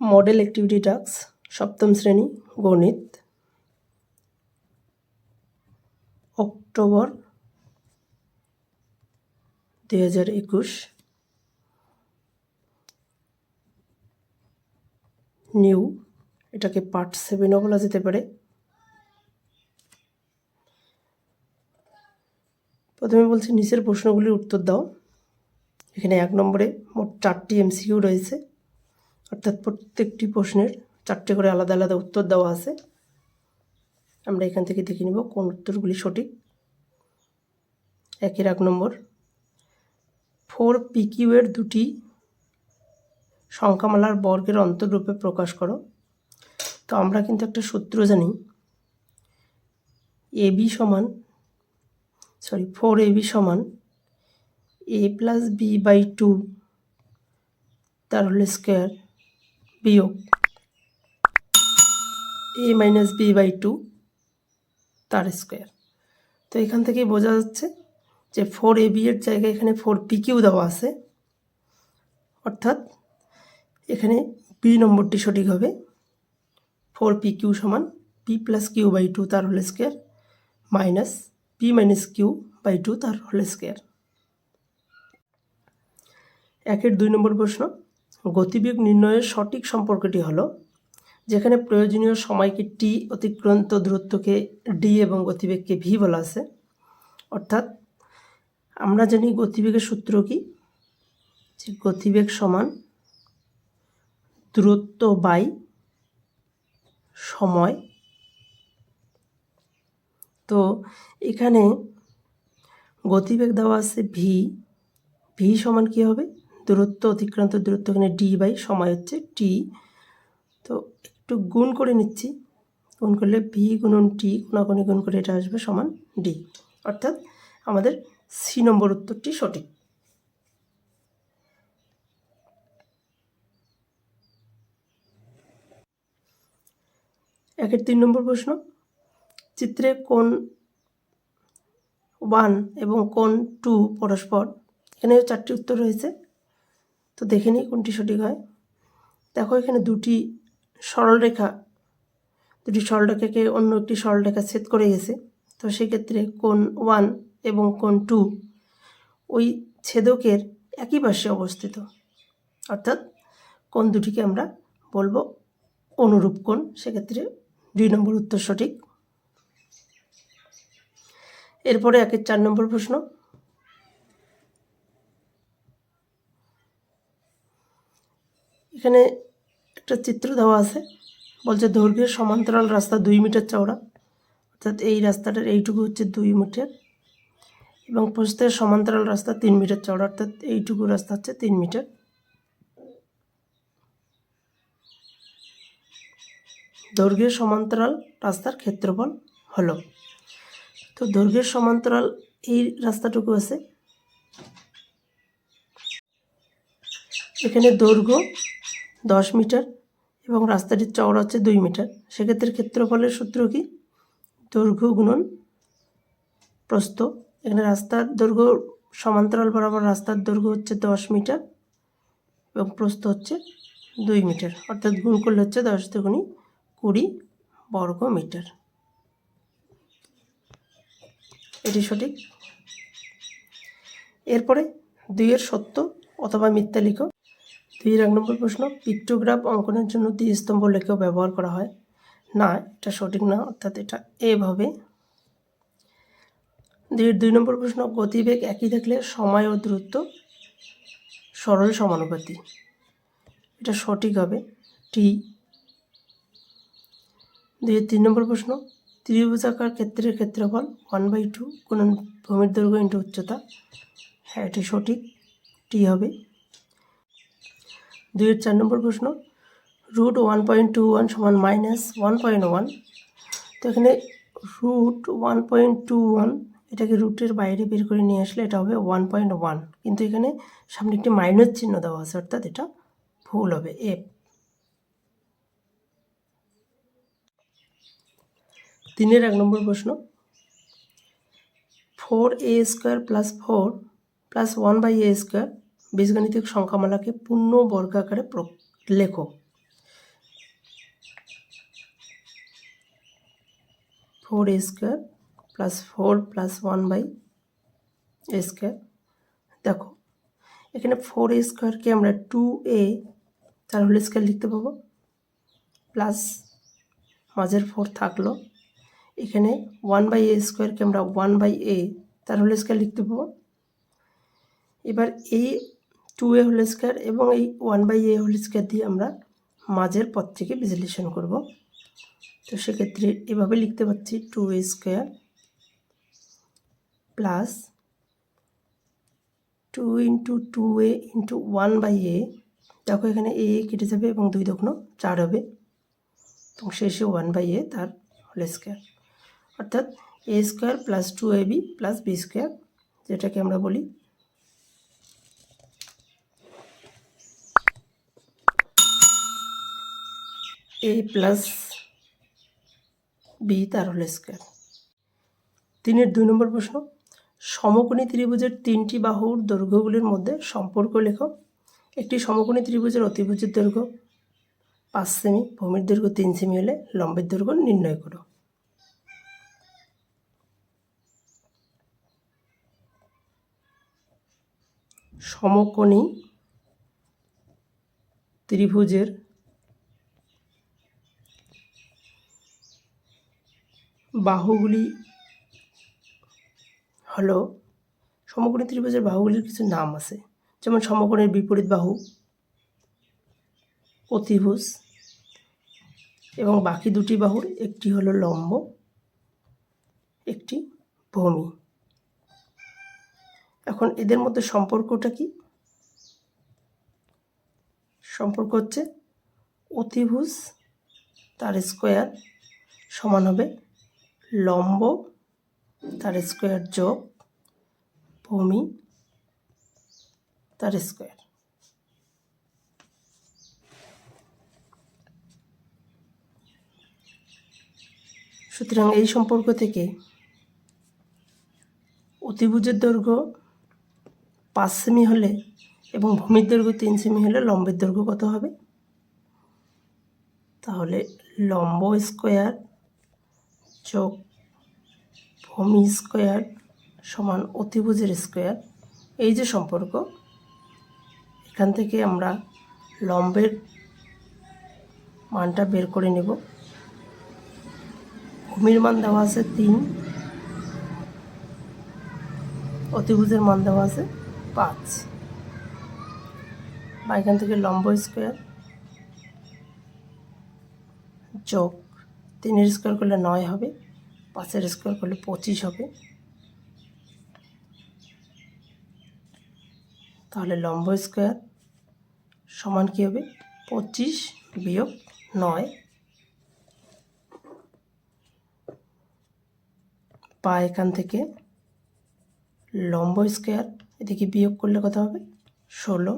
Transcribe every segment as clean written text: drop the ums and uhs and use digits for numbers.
Model activity task সপ্তম শ্রেণী গণিত অক্টোবর 2021 নিউ এটাকে পার্ট 7ও বলা যেতে পারে। প্রথমে বলছি নিচের প্রশ্নগুলির উত্তর দাও। এখানে 1 নম্বরে মোট 4টি এমসিকিউ রয়েছে, অর্থাৎ প্রত্যেকটি প্রশ্নের 4টে করে আলাদা আলাদা উত্তর দেওয়া আছে। আমরা এখান থেকে দেখে নিব কোন উত্তরগুলি সঠিক। 1 নম্বর 4PQ এর দুটি সংখ্যামালার বর্গের অন্তররূপে প্রকাশ করো। তো আমরা কিন্তু একটা সূত্র জানি, 4AB সমান A + B/2 তার হোল স্কয়ার বিয়োগ A - B/2 তার স্কয়ার। তো এখান থেকেই বোঝা যাচ্ছে যে 4AB এর জায়গায় এখানে 4PQ দেওয়া আছে, অর্থাৎ এখানে বি নম্বরটি সঠিক হবে। 4PQ সমান P + Q/2 তার whole square minus P - Q/2 তার হোল স্কয়ার। 2 নম্বর প্রশ্ন, গতিবেগ নির্ণয়ের সঠিক সম্পর্কটি হলো যেখানে প্রয়োজনীয় সময়কে T, অতিক্রান্ত দূরত্বকে D এবং গতিবেগকে V বলা আছে। অর্থাৎ আমরা জানি গতিবেগের সূত্র কি, যে গতিবেগ সমান দূরত্ব বাই সময়। তো এখানে গতিবেগ দেওয়া আছে V সমান কি হবে, দূরত্ব অতিক্রান্ত দূরত্ব, এখানে D বাই সময় হচ্ছে T। তো একটু গুণ করে নিচ্ছি, গুণ করলে V গুণন T কোনাকুনি গুণ করে এটা আসবে সমান D। অর্থাৎ আমাদের সি নম্বর উত্তরটি সঠিক। একের 3 নম্বর প্রশ্ন, চিত্রে কোণ 1 এবং কোণ 2 পরস্পর, এখানে 4টি উত্তর রয়েছে। তো দেখে নিই কোনটি সঠিক হয়। দেখো এখানে দুটি সরলরেখাকে অন্য একটি সরলরেখা ছেদ করে গেছে। তো সেক্ষেত্রে কোণ 1 এবং কোণ 2 ওই ছেদকের একই পাশে অবস্থিত, অর্থাৎ কোণ দুটিকে আমরা বলবো অনুরূপ কোণ। সেক্ষেত্রে 2 নম্বর উত্তর সঠিক। এরপরে 4 নম্বর প্রশ্ন, এখানে একটা চিত্র দেওয়া আছে, বলছে দৈর্ঘ্যের সমান্তরাল রাস্তা 2 মিটার চওড়া, অর্থাৎ এই রাস্তাটার এইটুকু হচ্ছে 2 মিটার, এবং প্রস্থের সমান্তরাল রাস্তা 3 মিটার চওড়া, অর্থাৎ এইটুকু রাস্তা হচ্ছে 3 মিটার। দৈর্ঘ্যের সমান্তরাল রাস্তার ক্ষেত্রফল হলো, তো দৈর্ঘ্যের সমান্তরাল এই রাস্তাটুকু আছে, এখানে দৈর্ঘ্য 10 মিটার এবং রাস্তাটির চওড়া হচ্ছে 2 মিটার। সেক্ষেত্রে ক্ষেত্রফলের সূত্র কি, দৈর্ঘ্য গুণন প্রস্থ। এখানে রাস্তার দৈর্ঘ্য সমান্তরাল বরাবর রাস্তার দৈর্ঘ্য হচ্ছে 10 মিটার এবং প্রস্থ হচ্ছে 2 মিটার, অর্থাৎ গুণ করলে হচ্ছে 10 দুগুণী 20 বর্গ মিটার। এটি সঠিক। এরপরে 2 এর সত্য অথবা মিথ্যা লিখো। 2 এর 1 নম্বর প্রশ্ন, পিক্টোগ্রাফ অঙ্কনের জন্য দ্বিস্তম্ভ লেখাও ব্যবহার করা হয় না, এটা সঠিক না, অর্থাৎ এটা এভাবে। 2 এর 2 নম্বর প্রশ্ন, গতিবেগ একই থাকলে সময় ও দূরত্ব সরল সমানুপাতি, এটা সঠিক হবে T। 2 এর 3 নম্বর প্রশ্ন, ত্রিভুজাকার ক্ষেত্রের ক্ষেত্রফল 1/2 গুণন ভূমির দৈর্ঘ্য ইন্টু উচ্চতা, হ্যাঁ এটি সঠিক, T হবে। 2 এর 4 নম্বর প্রশ্ন, √1.21 সমান -1.1। তো এখানে √1.21 এটাকে রুটের বাইরে বের করে নিয়ে আসলে এটা হবে 1.1, কিন্তু এখানে সামনে একটি মাইনাস চিহ্ন দেওয়া আছে, অর্থাৎ এটা ভুল হবে, F। 3 এর 1 নম্বর প্রশ্ন, 4a² + 4 + 1/a² বীজগাণিতিক সংখ্যামালাকে পূর্ণ বর্গাকারে লেখো। 4a square plus 4 plus 1/a square. দেখো এখানে 4a স্কোয়ারকে আমরা 2a তার হোল স্কোয়ার লিখতে পাবো, প্লাস মাঝের 4 থাকলো। এখানে 1/a স্কোয়ারকে আমরা 1/a তার হোল স্কোয়ার লিখতে পাবো। এবার এই 2a হোল স্কোয়ার এবং এই 1/a হোল স্কোয়ার দিয়ে আমরা মাঝের পদটিকে বিশ্লেষণ করব। তো সেক্ষেত্রে এভাবে লিখতে পাচ্ছি 2a square plus 2 into 2a into 1/a। দেখো এখানে a কেটে যাবে এবং 2 দুগুণ 4 হবে, এবং শেষে 1/a তার হোল স্কোয়ার, অর্থাৎ a square plus 2ab plus b square, যেটাকে আমরা বলি a প্লাস b তার হোল স্কোয়ার। 3-এর 2 নম্বর প্রশ্ন, সমকোণী ত্রিভুজের 3টি বাহুর দৈর্ঘ্যগুলির মধ্যে সম্পর্ক লেখো। একটি সমকোণী ত্রিভুজের অতিভুজের দৈর্ঘ্য 5 সেমি, ভূমির দৈর্ঘ্য 3 সেমি হলে লম্বের দৈর্ঘ্য নির্ণয় করো। সমকোণী ত্রিভুজের বাহুগুলি হলো, সমকোণী ত্রিভুজের বাহুগুলির কিছু নাম আছে, যেমন সমকোণের বিপরীত বাহু, অতিভুজ, এবং বাকি দুটি বাহুর একটি হলো লম্ব, একটি ভূমি। এখন এদের মধ্যে সম্পর্কটা কি? সম্পর্ক হচ্ছে অতিভুজ তার স্কোয়ার সমান হবে লম্ব তার স্কোয়ার যোগ ভূমি তার স্কোয়ার। সুতরাং এই সম্পর্ক থেকে অতিভুজের দৈর্ঘ্য 5 সেমি হলে এবং ভূমির দৈর্ঘ্য 3 সেমি হলে লম্বের দৈর্ঘ্য কত হবে? তাহলে লম্ব স্কোয়ার যোগ ভূমি স্কোয়ার সমান অতিভুজের স্কোয়ার। এই যে সম্পর্ক, এখান থেকে আমরা লম্বের মানটা বের করে নেব। ভূমির মান দেওয়া আছে 3, অতিভুজের মান দেওয়া আছে 5, বা এখান থেকে লম্ব স্কোয়ার যোগ 3-এর স্কোয়ার করলে 9 হবে, 5-এর স্কোয়ার করলে 25 হবে। তাহলে লম্ব স্কোয়ার সমান কী হবে? 25 বিয়োগ 9, বা এখান থেকে লম্ব স্কোয়ার এদিকে বিয়োগ করলে কত হবে? 16,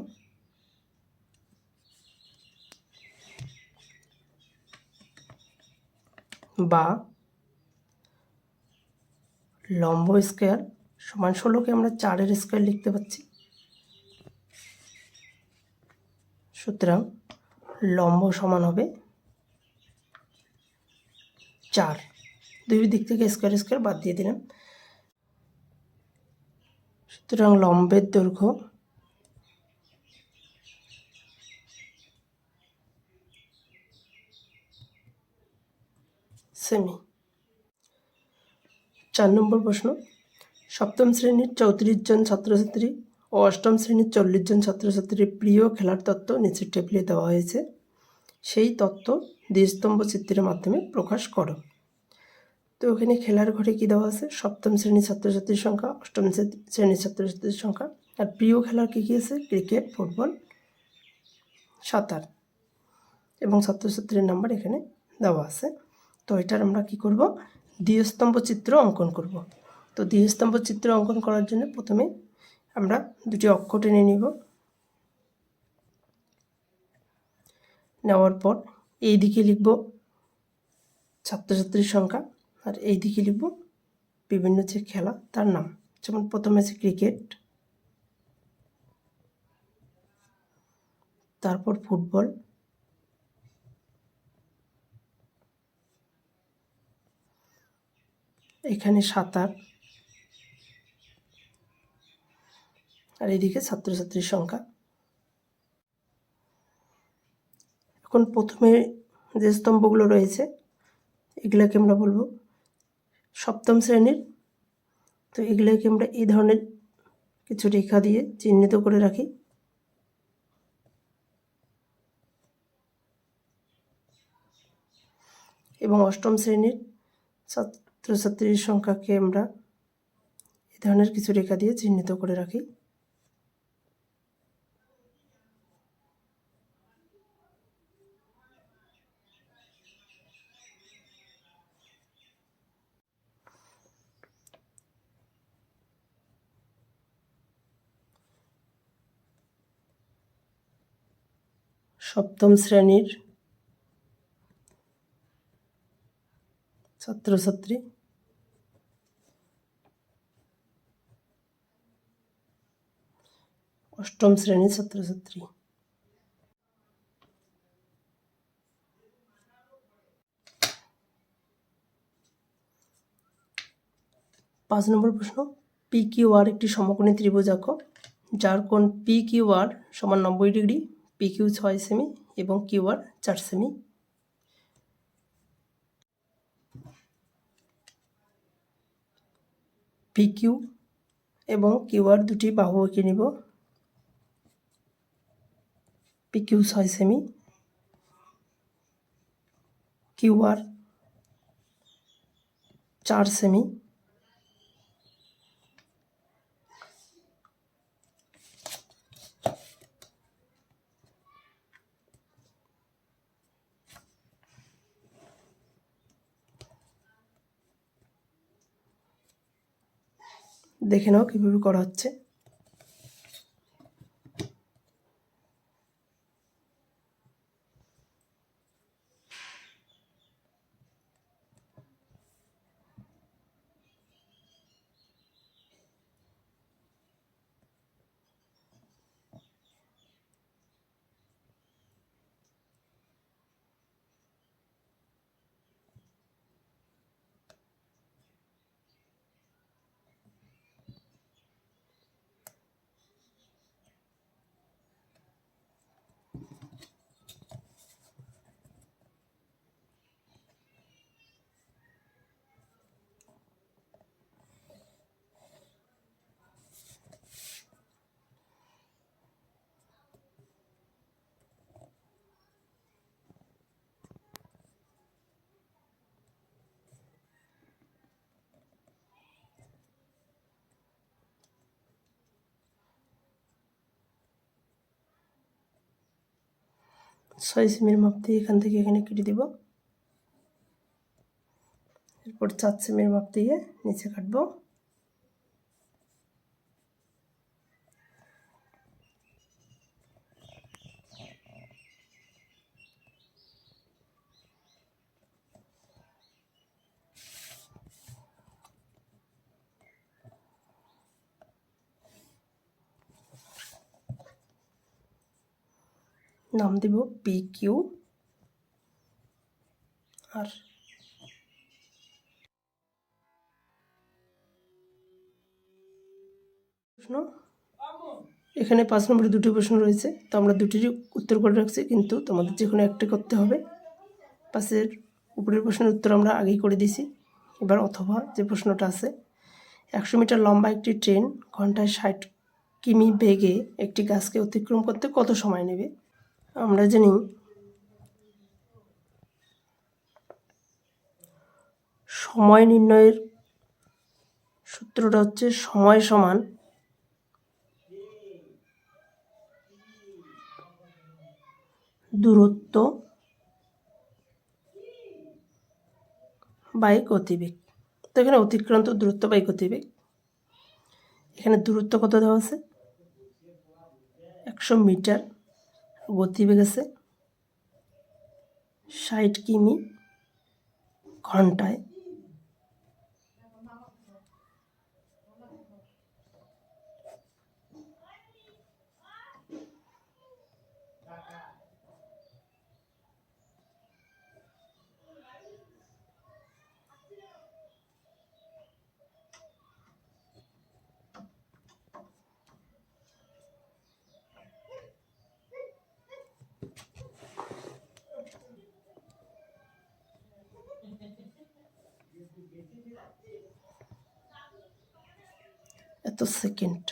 বা লম্ব স্কোয়ার সমান 16কে আমরা 4-এর স্কোয়ার লিখতে পাচ্ছি। সুতরাং লম্ব সমান হবে 4। দুই দিক থেকে স্কোয়ার স্কোয়ার বাদ দিয়ে দিলাম। সুতরাং লম্বের দৈর্ঘ্য সেমি। 4 নম্বর প্রশ্ন, সপ্তম শ্রেণীর 34 জন ছাত্রছাত্রী ও অষ্টম শ্রেণীর 40 জন ছাত্রছাত্রীর প্রিয় খেলার তত্ত্ব নিচের টেবিলে দেওয়া হয়েছে। সেই তত্ত্ব দ্বিস্তম্ভ চিত্রের মাধ্যমে প্রকাশ করো। তো ওখানে খেলার ঘরে কী দেওয়া আছে? সপ্তম শ্রেণীর ছাত্রছাত্রীর সংখ্যা, অষ্টম শ্রেণীর ছাত্রছাত্রীর সংখ্যা, আর প্রিয় খেলার কী কী আছে? ক্রিকেট, ফুটবল, সাঁতার, এবং ছাত্রছাত্রীর নাম্বার এখানে দেওয়া আছে। তো এটার আমরা কি করব? দ্বিস্তম্ভ চিত্র অঙ্কন করব। তো দ্বিস্তম্ভ চিত্র অঙ্কন করার জন্য প্রথমে আমরা দুটি অক্ষ টেনে নিব। নেওয়ার পর এই দিকে লিখব ছাত্রছাত্রীর সংখ্যা, আর এই দিকে লিখব বিভিন্ন যে খেলা তার নাম। যেমন প্রথমে আছে ক্রিকেট, তারপর ফুটবল, এখানে সাঁতার, আর এদিকে ছাত্রছাত্রীর সংখ্যা। এখন প্রথমে যে স্তম্ভগুলো রয়েছে এগুলোকে আমরা বলবো সপ্তম শ্রেণীর। তো এগুলোকে আমরা এই ধরনের কিছু রেখা দিয়ে চিহ্নিত করে রাখি। এবং অষ্টম শ্রেণীর ছাত্রছাত্রীর সংখ্যাকে আমরা এই ধরনের কিছু রেখা দিয়ে চিহ্নিত করে রাখি। সপ্তম শ্রেণীর ছাত্রছাত্রী, অষ্টম শ্রেণীর ছাত্রছাত্রী। 5 নম্বর প্রশ্ন, পি কিউ আর একটি সমকোণী ত্রিভুজ আঁকো যার কোণ পি কিউ আর সমান 90 ডিগ্রি, পি কিউ 6 সেমি এবং Q R 4 semi. P Q এবং কিউ আর দুটি বাহু এঁকে নিব। P Q 6 semi, Q R 4 semi. দেখে নাও কীভাবে করা হচ্ছে। ছয় সেমির মাপ দিয়ে এখান থেকে এখানে কেটে দেব। এরপর 4 সেমির মাপ দিয়ে নিচে কাটবো। নাম দেব পি কিউ আর। প্রশ্ন, এখানে 5 নম্বরে দুটি প্রশ্ন রয়েছে, তো আমরা দুটিরই উত্তর করে রাখছি, কিন্তু তোমাদের যে কোনো একটা করতে হবে। পাশের উপরের প্রশ্নের উত্তর আমরা আগেই করে দিয়েছি। এবার অথবা যে প্রশ্নটা আছে, 100 মিটার লম্বা একটি ট্রেন ঘন্টায় 60 কিমি বেগে একটি গাছকে অতিক্রম করতে কত সময় নেবে? আমরা জানি সময় নির্ণয়ের সূত্রটা হচ্ছে সময় সমান দূরত্ব বাই গতিবেগ। তো এখানে অতিক্রান্ত দূরত্ব বাই গতিবেগ, এখানে দূরত্ব কত দেওয়া আছে 100 মিটার, গতিবেগ আছে 60 কিমি ঘন্টায়। এত সেকেন্ড।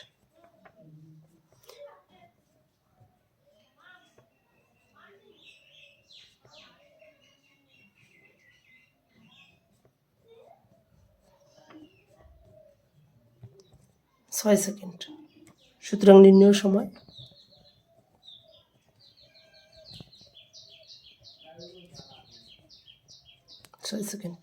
ছয় সেকেন্ড। সুতরাং নির্ণয় সময় 6 সেকেন্ড।